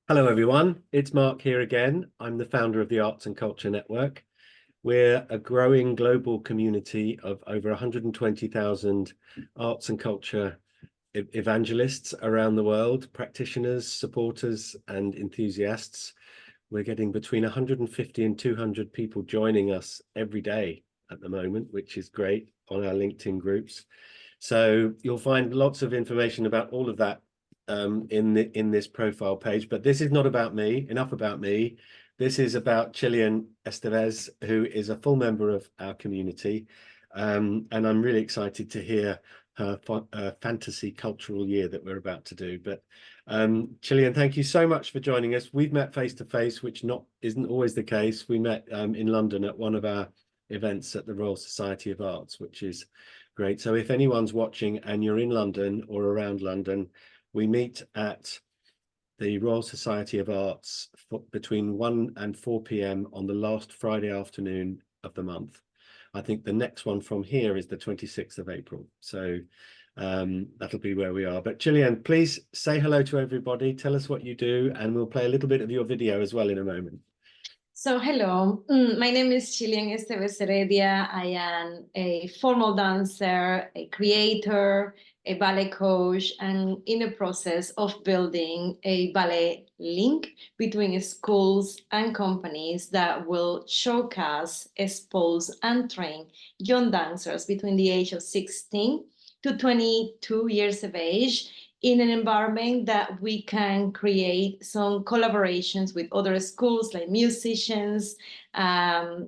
Hello, everyone. It's Mark here again. I'm the founder of the Arts and Culture Network. We're a growing global community of over 120,000 arts and culture evangelists around the world, practitioners, supporters, and enthusiasts. We're getting between 150 and 200 people joining us every day at the moment, which is great, on our LinkedIn groups. So you'll find lots of information about all of that in this profile page, but this is not about me. Enough about me. This is about Chilian Estevez, who is a full member of our community, and I'm really excited to hear her fantasy cultural year that we're about to do. But Chilian, thank you so much for joining us. We've met face to face, which isn't always the case. We met in London at one of our events at the Royal Society of Arts, which is great. So if anyone's watching and you're in London or around London, we meet at the Royal Society of Arts between 1 and 4 p.m. on the last Friday afternoon of the month. I think the next one from here is the 26th of April. So that'll be where we are. But Chilian, please say hello to everybody. Tell us what you do, and we'll play a little bit of your video as well in a moment. So hello, my name is Chilian Estevez Heredia. I am a formal dancer, a creator, a ballet coach, and in the process of building a ballet link between schools and companies that will showcase, expose, and train young dancers between the age of 16 to 22 years of age in an environment that we can create some collaborations with other schools like musicians,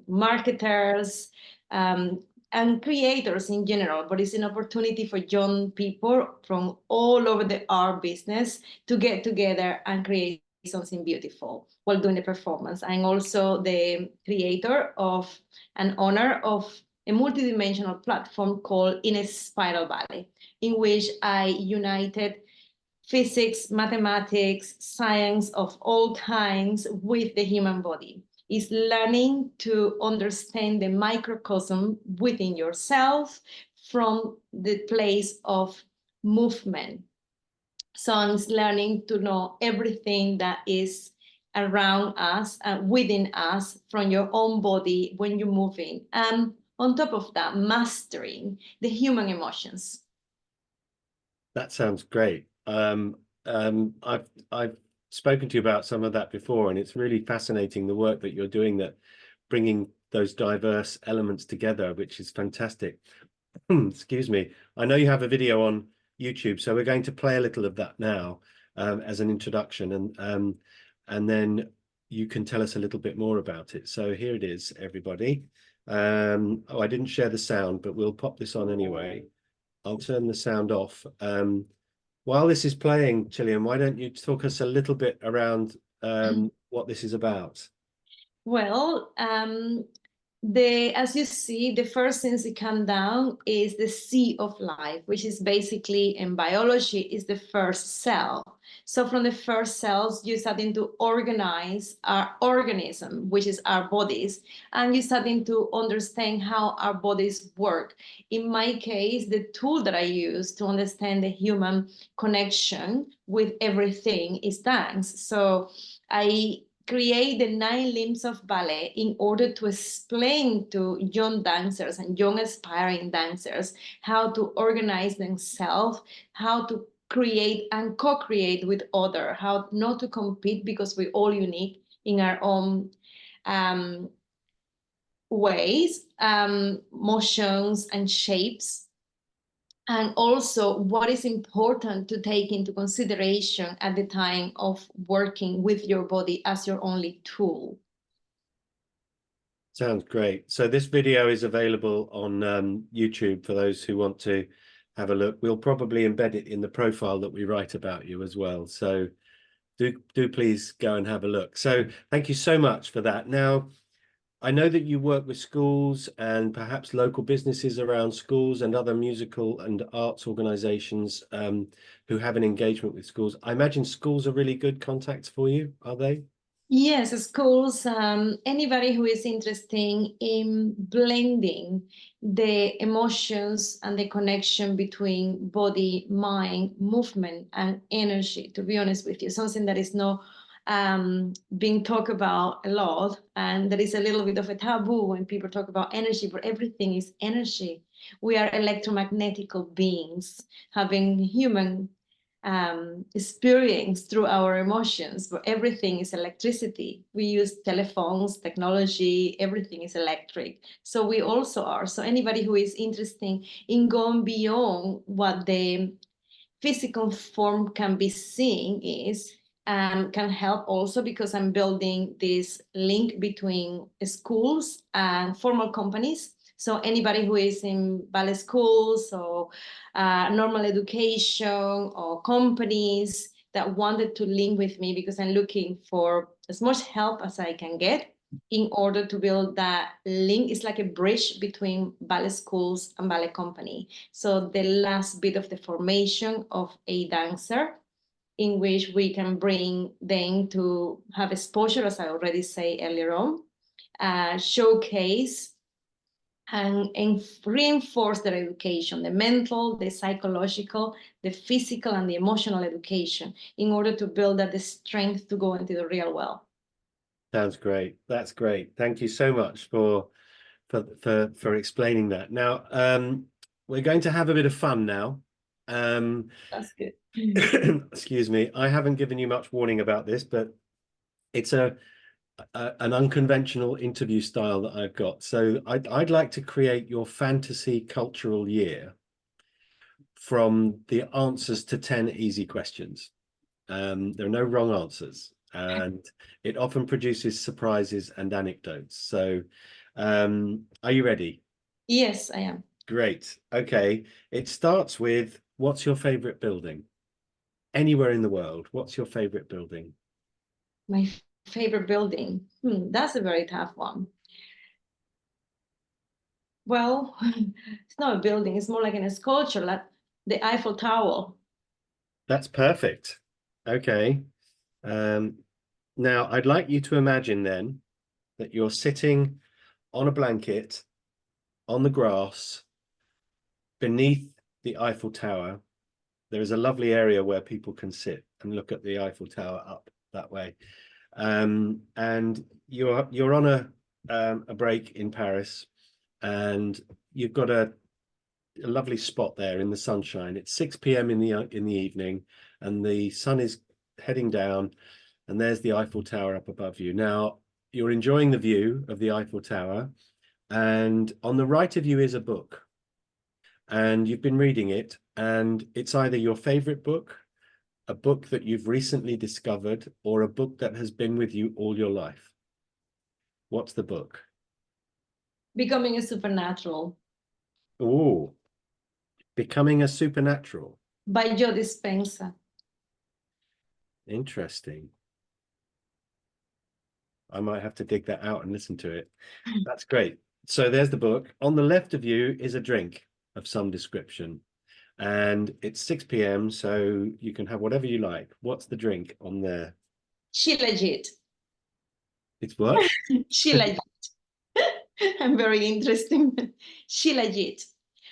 marketers, and creators in general. But it's an opportunity for young people from all over the art business to get together and create something beautiful while doing the performance. I'm also the creator of and owner of a multidimensional platform called Inspiral Ballet, in which I united physics, mathematics, science of all kinds with the human body. It's learning to understand the microcosm within yourself from the place of movement. So it's learning to know everything that is around us and within us from your own body when you're moving. And on top of that, mastering the human emotions. That sounds great. I've spoken to you about some of that before, and it's really fascinating the work that you're doing, that bringing those diverse elements together, which is fantastic. Excuse me. I know you have a video on YouTube, so we're going to play a little of that now as an introduction, and then you can tell us a little bit more about it. So here it is, everybody. Oh, I didn't share the sound, but we'll pop this on anyway. I'll turn the sound off. While this is playing, Chilian, why don't you talk us a little bit around what this is about? Well, as you see, the first things that come down is the sea of life, which is basically in biology is the first cell. So from the first cells, you're starting to organize our organism, which is our bodies, and you're starting to understand how our bodies work. In my case, the tool that I use to understand the human connection with everything is dance. So I create the 9 limbs of ballet in order to explain to young dancers and young aspiring dancers how to organize themselves, how to create and co-create with others, how not to compete because we're all unique in our own ways, motions and shapes. And also what is important to take into consideration at the time of working with your body as your only tool. Sounds great. So this video is available on YouTube for those who want to have a look. We'll probably embed it in the profile that we write about you as well. So do please go and have a look. So thank you so much for that. Now, I know that you work with schools and perhaps local businesses around schools and other musical and arts organizations who have an engagement with schools. I imagine schools are really good contacts for you, are they? Yes, schools, anybody who is interested in blending the emotions and the connection between body, mind, movement, and energy, to be honest with you, something that is not being talked about a lot, and there is a little bit of a taboo when people talk about energy, but everything is energy. We are electromagnetical beings having human experience through our emotions, but everything is electricity. We use telephones, technology, everything is electric. So we also are. So anybody who is interested in going beyond what the physical form can be seen is, can help also, because I'm building this link between schools and formal companies. So anybody who is in ballet schools or normal education or companies that wanted to link with me, because I'm looking for as much help as I can get in order to build that link. It's like a bridge between ballet schools and ballet company. So the last bit of the formation of a dancer, in which we can bring them to have exposure, as I already said earlier on, showcase and reinforce their education, the mental, the psychological, the physical, and the emotional education, in order to build that the strength to go into the real world. Sounds great. That's great. Thank you so much for explaining that. Now, we're going to have a bit of fun now. That's good. Excuse me. I haven't given you much warning about this, but it's an unconventional interview style that I've got. So I'd like to create your fantasy cultural year from the answers to 10 easy questions. There are no wrong answers, and it often produces surprises and anecdotes. So are you ready? Yes, I am. Great. Okay. It starts with, what's your favorite building? Anywhere in the world, what's your favorite building? My favorite building. That's a very tough one. Well, it's not a building, it's more like a sculpture, like the Eiffel Tower. That's perfect. Okay. Now I'd like you to imagine then that you're sitting on a blanket on the grass beneath the Eiffel Tower. There is a lovely area where people can sit and look at the Eiffel Tower up that way. And you're on a break in Paris, and you've got a lovely spot there in the sunshine. It's 6 p.m. in the evening, and the sun is heading down, and there's the Eiffel Tower up above you. Now you're enjoying the view of the Eiffel Tower, and on the right of you is a book, and you've been reading it, and it's either your favorite book, a book that you've recently discovered, or a book that has been with you all your life. What's the book? Becoming a Supernatural. Oh, Becoming a Supernatural. By Joe Dispenza. Interesting. I might have to dig that out and listen to it. That's great. So there's the book. On the left of you is a drink of some description, and it's 6 p.m, so you can have whatever you like. What's the drink on there? Shilajit. It's what? Shilajit. I'm very interested. Shilajit.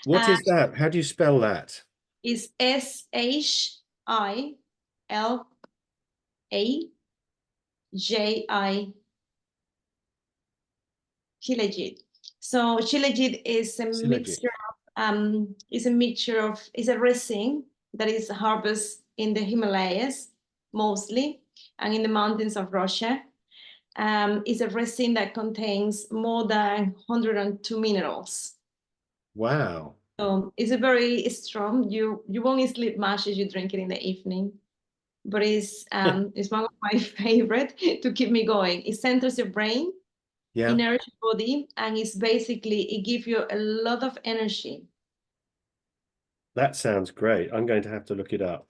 What is that? How do you spell that? Is Shilajit. Shilajit. So Shilajit is a mixture of is a resin that is harvested in the Himalayas mostly, and in the mountains of Russia. It's a resin that contains more than 102 minerals. Wow. So it's a very strong. You won't sleep much as you drink it in the evening, but it's one of my favorite to keep me going. It centers your brain, Yeah, energy body, and it's basically, it gives you a lot of energy. that sounds great. I'm going to have to look it up.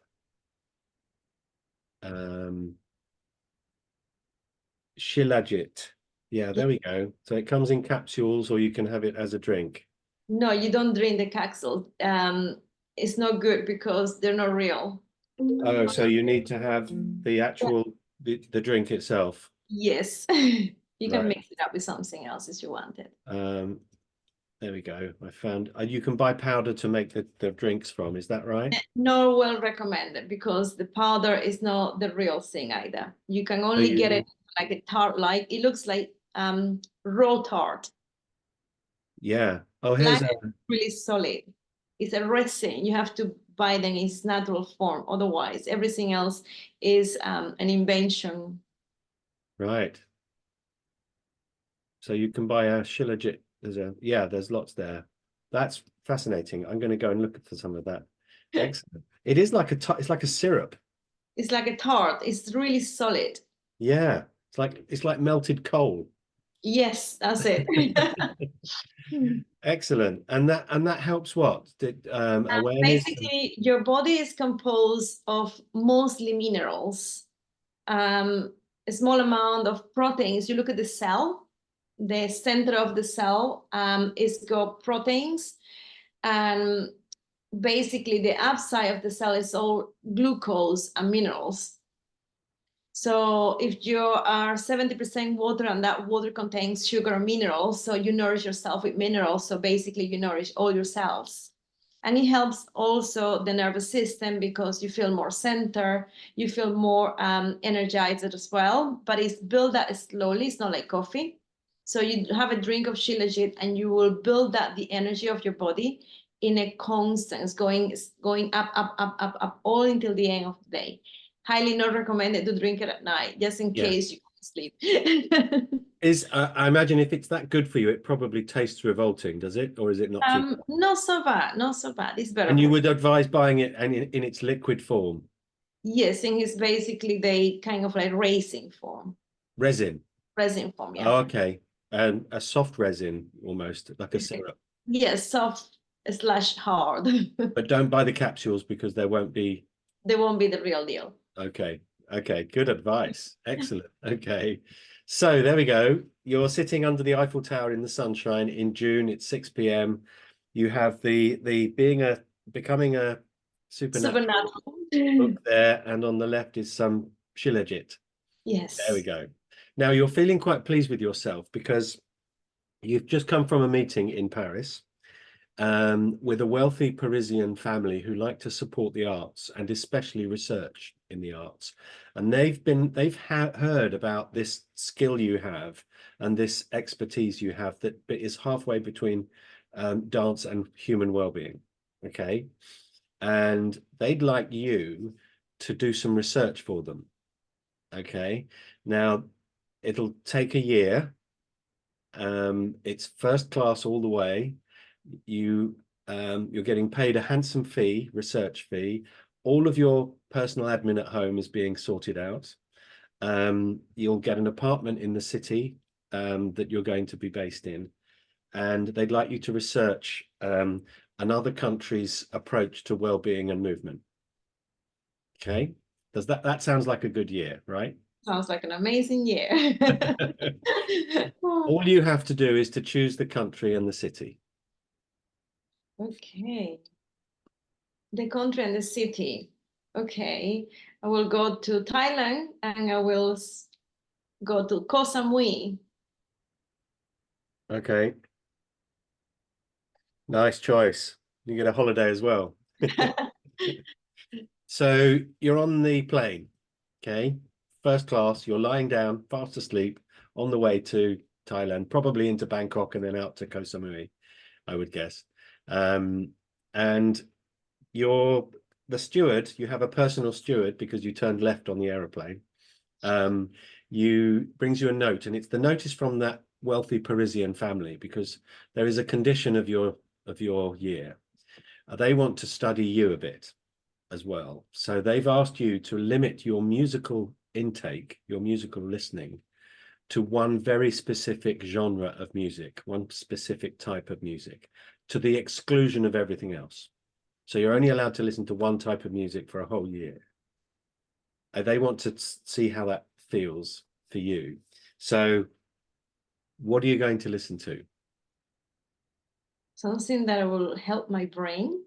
Shilajit. Yeah, there we go. So it comes in capsules, or you can have it as a drink. No, you don't drink the capsule. It's not good because they're not real. Oh, so you need to have the actual the drink itself. Yes. You can Right. mix it up with something else if you want it. There we go. I found you can buy powder to make the drinks from. Is that right? Not well recommended because the powder is not the real thing either. You can So only get it like a tart, like it looks like raw tart. yeah. Oh, here's Like a really solid. It's a resin. You have to buy them in its natural form. Otherwise, everything else is an invention. right. So you can buy a shilajit. There's lots there. That's fascinating. I'm going to go and look for some of that. Excellent. It is like it's like a syrup. It's like a tart. It's really solid. Yeah. It's like melted coal. Yes, that's it. Excellent. And that helps what? Awareness. Basically, your body is composed of mostly minerals, a small amount of proteins. You look at the cell, the center of the cell is got proteins, and basically the outside of the cell is all glucose and minerals. So if you are 70% water and that water contains sugar and minerals, so you nourish yourself with minerals. So basically you nourish all your cells. And it helps also the nervous system because you feel more centered, you feel more energized as well, but it's built that slowly. It's not like coffee. So you have a drink of shilajit and you will build that the energy of your body in a constant, going up, up, up, up, up, all until the end of the day. Highly not recommended to drink it at night, just in Yeah. case you can't sleep. I imagine if it's that good for you, it probably tastes revolting, does it? Or is it not too bad? Not so bad, not so bad. It's better And you for would advise buying it in its liquid form, yes, and it's basically the kind of like resin. resin form, yeah. Oh, okay. And a soft resin almost, like a syrup. Yes, soft slash hard. But don't buy the capsules because there won't be. They won't be the real deal. Okay. Okay. Good advice. Excellent. Okay. So there we go. You're sitting under the Eiffel Tower in the sunshine in June. It's 6 p.m. You have the becoming a supernatural Supernatural. book there, and on the left is some shilajit. There we Yes. go. Now you're feeling quite pleased with yourself because you've just come from a meeting in Paris with a wealthy Parisian family who like to support the arts and especially research in the arts. And they've heard about this skill you have and this expertise you have that is halfway between dance and human well-being. Okay. And they'd like you to do some research for them. Okay. Now it'll take a year. It's first class all the way. You're getting paid a handsome fee, research fee. All of your personal admin at home is being sorted out. You'll get an apartment in the city that you're going to be based in, and they'd like you to research another country's approach to well-being and movement. Okay, does that sounds like a good year, right? Sounds like an amazing year. All you have to do is to choose the country and the city. Okay. The country and the city. Okay. I will go to Thailand and I will go to Koh Samui. Okay, nice choice. You get a holiday as well. So you're on the plane, okay? First class, you're lying down, fast asleep, on the way to Thailand, probably into Bangkok and then out to Koh Samui, I would guess. And you're the steward, you have a personal steward because you turned left on the aeroplane. You brings you a note, and the note is from that wealthy Parisian family because there is a condition of your year. They want to study you a bit as well. So they've asked you to limit your musical intake, your musical listening, to one very specific genre of music, one specific type of music, to the exclusion of everything else. So you're only allowed to listen to one type of music for a whole year. They want to see how that feels for you. So what are you going to listen to? Something that will help my brain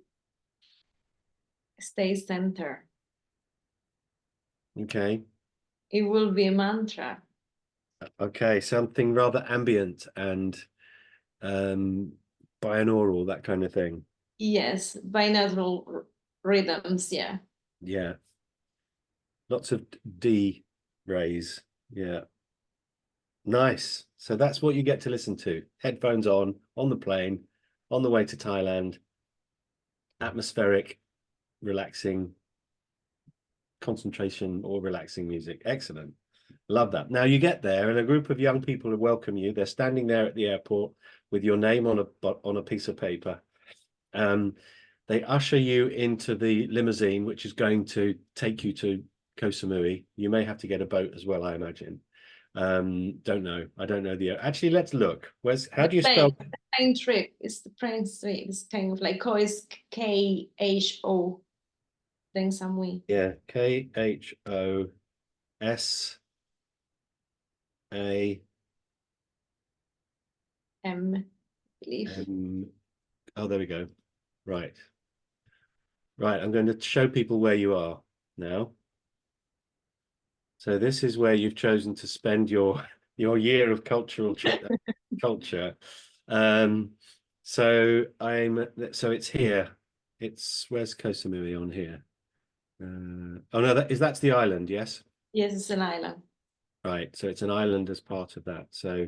stay centered. Okay. It will be a mantra. Okay, something rather ambient and binaural, that kind of thing. Yes, binaural rhythms. Yeah. Yeah, lots of D rays. Yeah, nice. So that's what you get to listen to. Headphones on the plane, on the way to Thailand. Atmospheric, relaxing, concentration or relaxing music. Excellent. Love that. Now you get there and a group of young people welcome you. They're standing there at the airport with your name on a piece of paper. They usher you into the limousine, which is going to take you to Koh Samui. You may have to get a boat as well, I imagine. Don't know. I don't know the. Actually, let's look. How do you spell? The plane trip. It's the plane trip. It's kind of like Ko is KHO. Then Samui. Yeah, KHOSA. I believe. Oh, there we go. Right. Right. I'm going to show people where you are now. So this is where you've chosen to spend your year of culture. So it's here. Where's Koh Samui on here? Oh no, that's the island, yes? Yes, it's an island. Right. So it's an island as part of that. So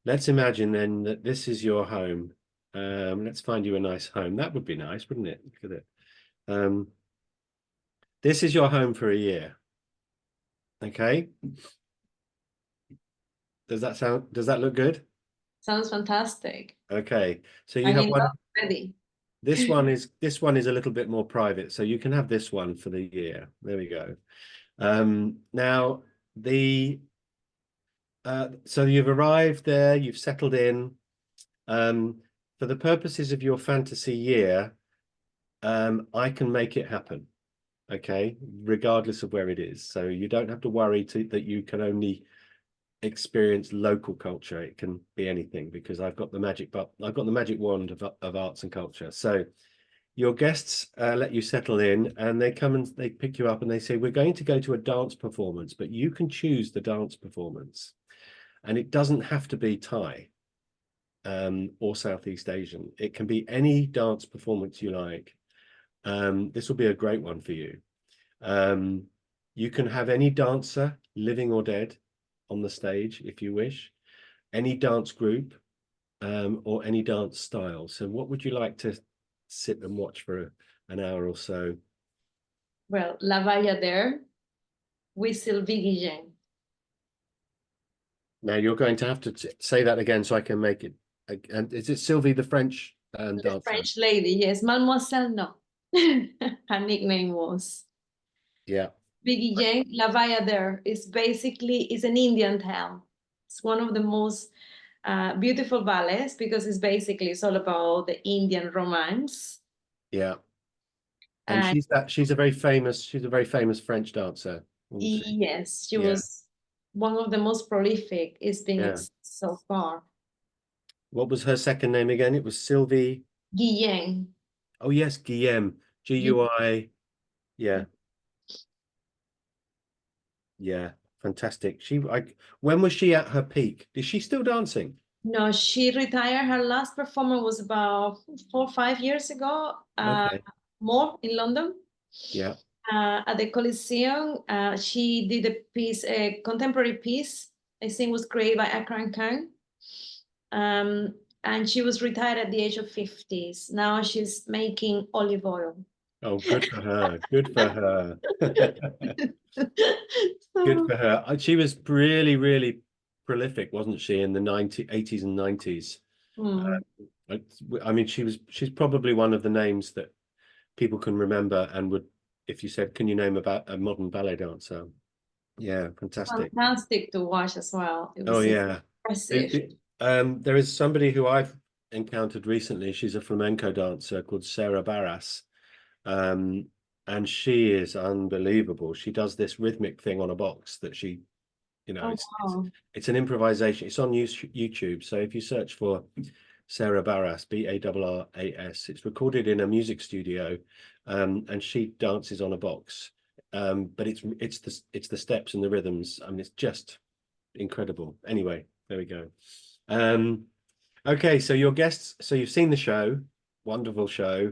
let's imagine then that this is your home. Let's find you a nice home. That would be nice, wouldn't it? Look at it. This is your home for a year. Okay. Does that look good? Sounds fantastic. Okay. So you I'm have in one. love already. This one is a little bit more private, so you can have this one for the year. There we go. Now so you've arrived there, you've settled in. For the purposes of your fantasy year, I can make it happen. Okay, regardless of where it is. So you don't have to worry that you can only experience local culture. It can be anything because I've got the magic wand of arts and culture. So your guests let you settle in and they come and they pick you up and they say, we're going to go to a dance performance, but you can choose the dance performance. And it doesn't have to be Thai or Southeast Asian. It can be any dance performance you like. This will be a great one for you. You can have any dancer, living or dead, on the stage if you wish, any dance group or any dance style. So what would you like to sit and watch for an hour or so? Well, La Bayadère with Sylvie Guillén. Now you're going to have to say that again so I can make it. And is it Sylvie, the French The dancer? French lady, yes. Mademoiselle, no. Her nickname was. Yeah. Sylvie Guillén, La Bayadère is an Indian town. It's one of the most beautiful ballets because it's all about the Indian romance. Yeah. And And she's a very famous French dancer, wasn't she? yes, she Yeah. was one of the most prolific it's been Yeah. so far. What was her second name again? It was Sylvie. Guillén. Oh yes, Guillem. Gui. Yeah. Yeah. Fantastic. When was she at her peak? Is she still dancing? No, she retired. Her last performance was about 4 or 5 years ago, Okay. more in London. Yeah. At the Coliseum, she did a contemporary piece. I think was created by Akram Khan. And she was retired at the age of 50s. Now she's making olive oil. Oh, good for her. Good for her. Good So, for her. She was really, really prolific, wasn't she, in the 80s and 90s? hmm. I mean, she's probably one of the names that people can remember and would, if you said, can you name about a modern ballet dancer? Yeah, fantastic. Fantastic to watch as well. It Oh was yeah. impressive. There is somebody who I've encountered recently. She's a flamenco dancer called Sarah Barras. Um, and she is unbelievable. She does this rhythmic thing on a box that Oh, wow. it's an improvisation. It's on YouTube. So if you search for Sarah Barras, Barras, it's recorded in a music studio, and she dances on a box. But it's the steps and the rhythms. I mean, it's just incredible. Anyway, there we go. Okay, so your guests, so you've seen the show, wonderful show,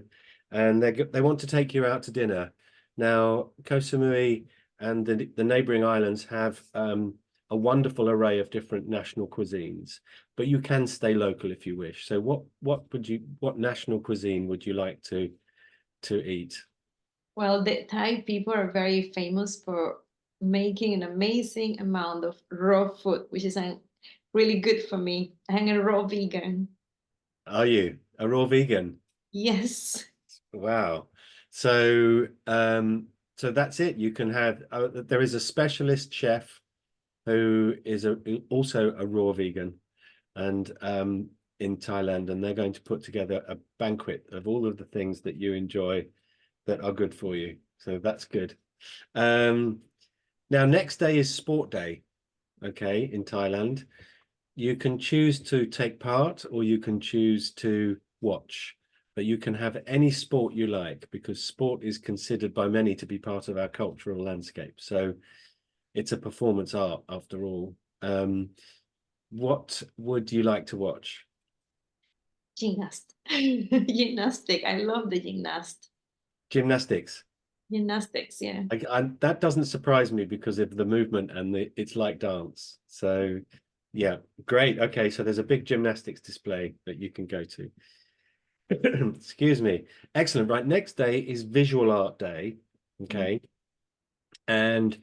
and they want to take you out to dinner. Now, Koh Samui and the neighboring islands have a wonderful array of different national cuisines, but you can stay local if you wish. So what national cuisine would you like to eat? Well, the Thai people are very famous for making an amazing amount of raw food, which is really good for me. I'm a raw vegan. Are you a raw vegan? Yes. Wow. So so that's it. You can have there is a specialist chef who is also a raw vegan and in Thailand, and they're going to put together a banquet of all of the things that you enjoy that are good for you. So that's good. Um, Now next day is sport day, okay, in Thailand. You can choose to take part or you can choose to watch, but you can have any sport you like because sport is considered by many to be part of our cultural landscape. So it's a performance art after all. What would you like to watch? Gymnast. Gymnastic. I love the Gymnastics. gymnastics, yeah. That doesn't surprise me because of the movement and it's like dance. So yeah, great. Okay, so there's a big gymnastics display that you can go to. Excuse me. Excellent. Right, next day is visual art day. Okay. And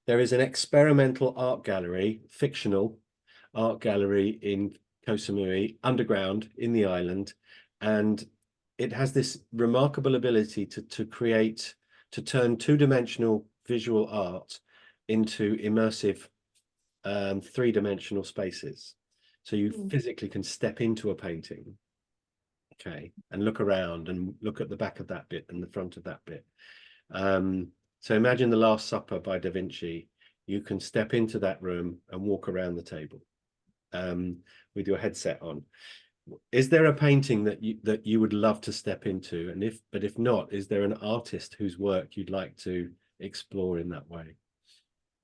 there is an experimental art gallery, fictional art gallery in Koh Samui, underground in the island. And it has this remarkable ability to turn two-dimensional visual art into immersive three-dimensional spaces. So you physically can step into a painting, okay, and look around and look at the back of that bit and the front of that bit. So imagine The Last Supper by Da Vinci. You can step into that room and walk around the table with your headset on. Is there a painting that you would love to step into? And if not, is there an artist whose work you'd like to explore in that way?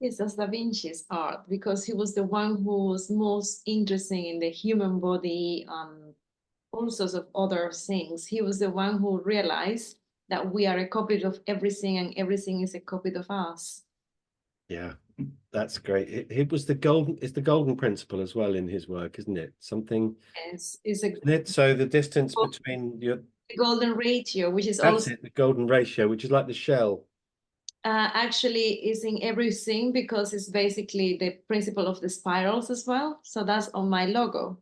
Yes, that's Da Vinci's art because he was the one who was most interesting in the human body, all sorts of other things. He was the one who realized that we are a copy of everything and everything is a copy of us. Yeah, that's great. It was it's the golden principle as well in his work, isn't it? Something, Yes, is a isn't it? So the distance between your, golden ratio, which is that's also it, the golden ratio, which is like the shell. actually is in everything because it's basically the principle of the spirals as well. So that's on my logo.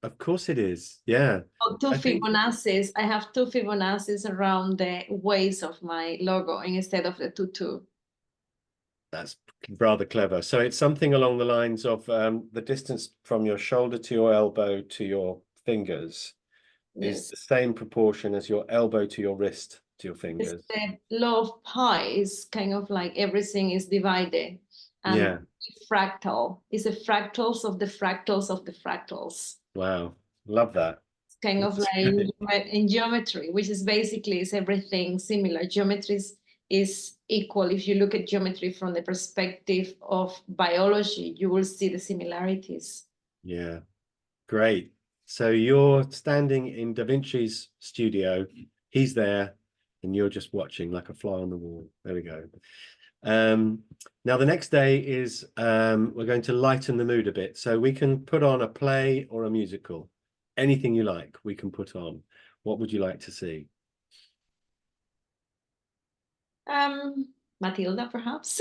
Of course it is. Yeah. Oh, two I think Fibonacci's. I have two Fibonacci's around the waist of my logo instead of the two. that's rather clever. So it's something along the lines of the distance from your shoulder to your elbow to your fingers is Yes. the same proportion as your elbow to your wrist to your It's fingers. the law of pi is kind of like everything is divided and Yeah. fractal is the fractals of the fractals of the fractals. Wow. Love that. It's kind of That's like great. in geometry, which is basically is everything similar. Geometry is equal. If you look at geometry from the perspective of biology, you will see the similarities. Yeah. Great. So you're standing in Da Vinci's studio. He's there, and you're just watching like a fly on the wall. There we go. Now the next day is we're going to lighten the mood a bit. So we can put on a play or a musical. Anything you like, we can put on. What would you like to see? Matilda, perhaps.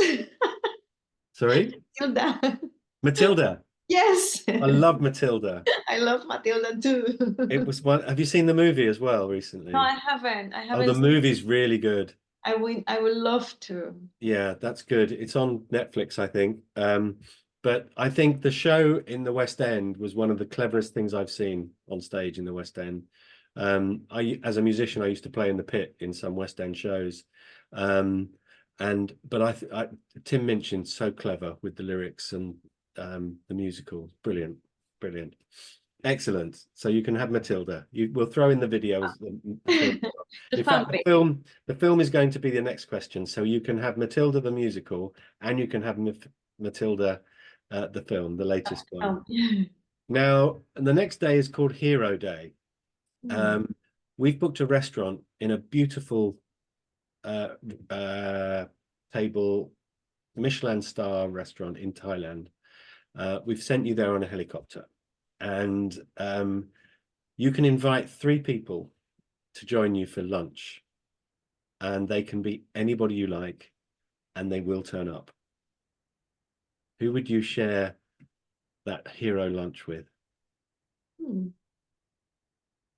Sorry? Matilda. Matilda. Yes. I love Matilda. I love Matilda too. It was one. Have you seen the movie as well No, recently? I haven't. I Oh, the haven't. movie's really good. I would love to. Yeah, that's good. It's on Netflix, I think. But I think the show in the West End was one of the cleverest things I've seen on stage in the West End. As a musician, I used to play in the pit in some West End shows. But Tim Minchin's so clever with the lyrics and the musical. Brilliant, brilliant. Excellent. So you can have Matilda. We'll throw in the videos. The film. The In fact, fanfic. the film is going to be the next question. So you can have Matilda the musical, and you can have Matilda the film, the latest one. Oh. Now, the next day is called Hero Day. We've booked a restaurant in a beautiful table Michelin star restaurant in Thailand. We've sent you there on a helicopter, and you can invite 3 people to join you for lunch, and they can be anybody you like, and they will turn up. Who would you share that hero lunch with?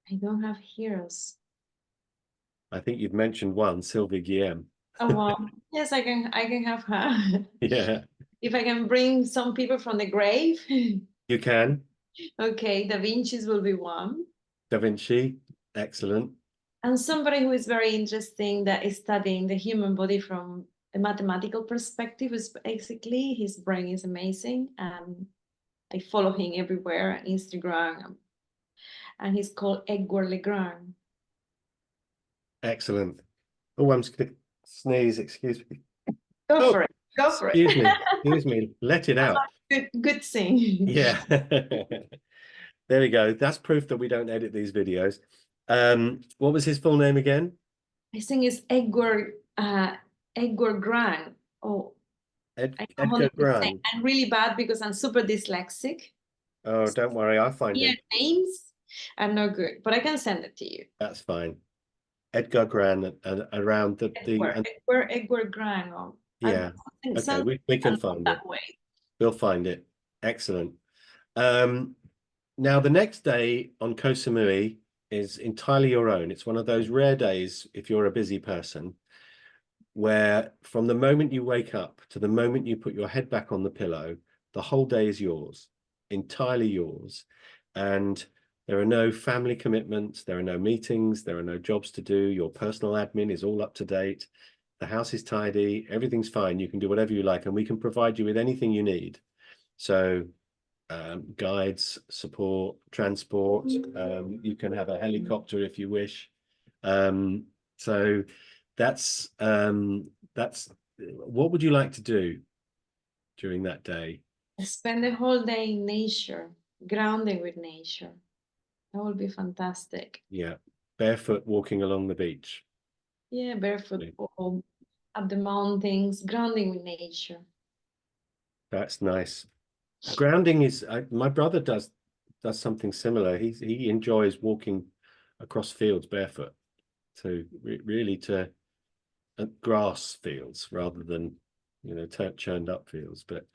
I don't have heroes. I think you've mentioned one, Sylvie Guillem. Oh well, yes, I can have her. Yeah, If I can bring some people from the grave. you can. Okay, Da Vinci's will be one. Da Vinci, excellent. And somebody who is very interesting that is studying the human body from a mathematical perspective is basically his brain is amazing. I follow him everywhere on Instagram. And he's called Edward Legrand. Excellent. Oh, I'm just going to sneeze, excuse me. Go for it. Go for it. Excuse me. Let it out. Good thing. Yeah. There we go. That's proof that we don't edit these videos. What was his full name again? I think it's Edward Grant. Oh, Edgar Grant. I'm really bad because I'm super dyslexic. Oh, don't worry. I'll find it. Names are no good, but I can send it to you. That's fine. Edgar Grant and around Edward Grant. Yeah. Okay, we can find it. We'll find it. Excellent. Now the next day on Koh Samui is entirely your own. It's one of those rare days, if you're a busy person, where from the moment you wake up to the moment you put your head back on the pillow, the whole day is yours, entirely yours. And there are no family commitments, there are no meetings, there are no jobs to do. Your personal admin is all up to date. The house is tidy, everything's fine. You can do whatever you like, and we can provide you with anything you need. So guides, support, transport. You can have a helicopter if you wish. So that's what would you like to do during that day? Spend the whole day in nature, grounding with nature. That would be fantastic. Yeah, barefoot walking along the beach. Yeah, barefoot or up the mountains, grounding with nature. That's nice. Grounding is my brother does something similar. He enjoys walking across fields barefoot to really to grass fields rather than churned up fields. But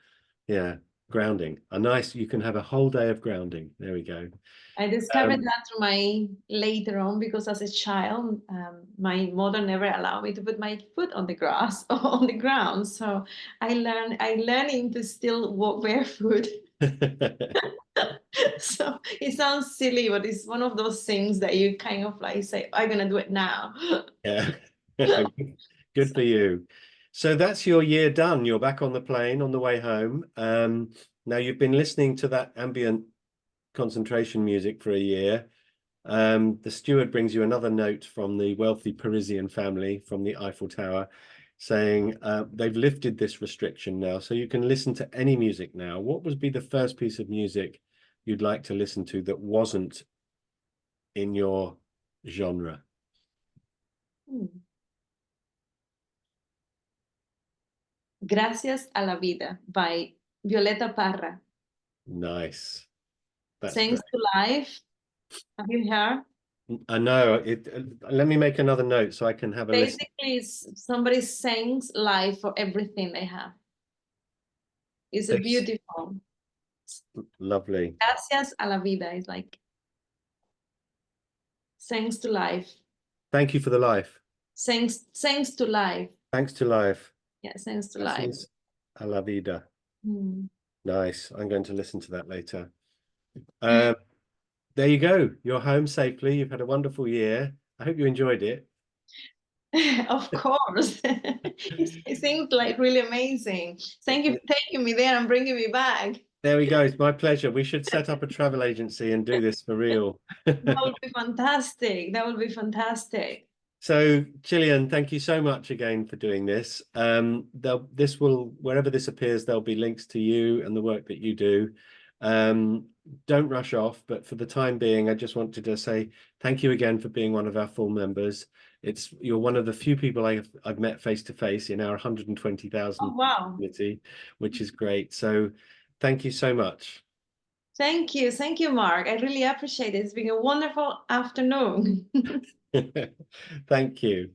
yeah, grounding. You can have a whole day of grounding. There we go. I discovered that through later on, because as a child, my mother never allowed me to put my foot on the grass or on the ground. So I learning to still walk barefoot. So it sounds silly, but it's one of those things that you kind of like say, I'm gonna do it now. Yeah. Good for you. So that's your year done. You're back on the plane on the way home. Now you've been listening to that ambient concentration music for a year. The steward brings you another note from the wealthy Parisian family from the Eiffel Tower saying they've lifted this restriction now, so you can listen to any music now. What would be the first piece of music you'd like to listen to that wasn't in your genre? Gracias a la Vida by Violeta Parra. Nice. That's Thanks great. to Life. Have you heard? I know. Let me make another note so I can have a listen. Basically, somebody sings life for everything they have. It's a beautiful. Lovely. Gracias a la vida is like thanks to life. Thank you for the life. Thanks to life. Thanks to life. Yeah, thanks to Gracias life. a la vida. Nice. I'm going to listen to that later. There you go. You're home safely. You've had a wonderful year. I hope you enjoyed it. Of course. It seems like really amazing. Thank you for taking me there and bringing me back. There we go. It's my pleasure. We should set up a travel agency and do this for real. That would be fantastic. That would be fantastic. So, Chilian, thank you so much again for doing this. Wherever this appears, there'll be links to you and the work that you do. don't rush off, but for the time being, I just wanted to say thank you again for being one of our full members. You're one of the few people I've met face to face in our 120,000 Oh, wow. community, which is great. So thank you so much. Thank you. Thank you, Mark. I really appreciate it. It's been a wonderful afternoon. Thank you.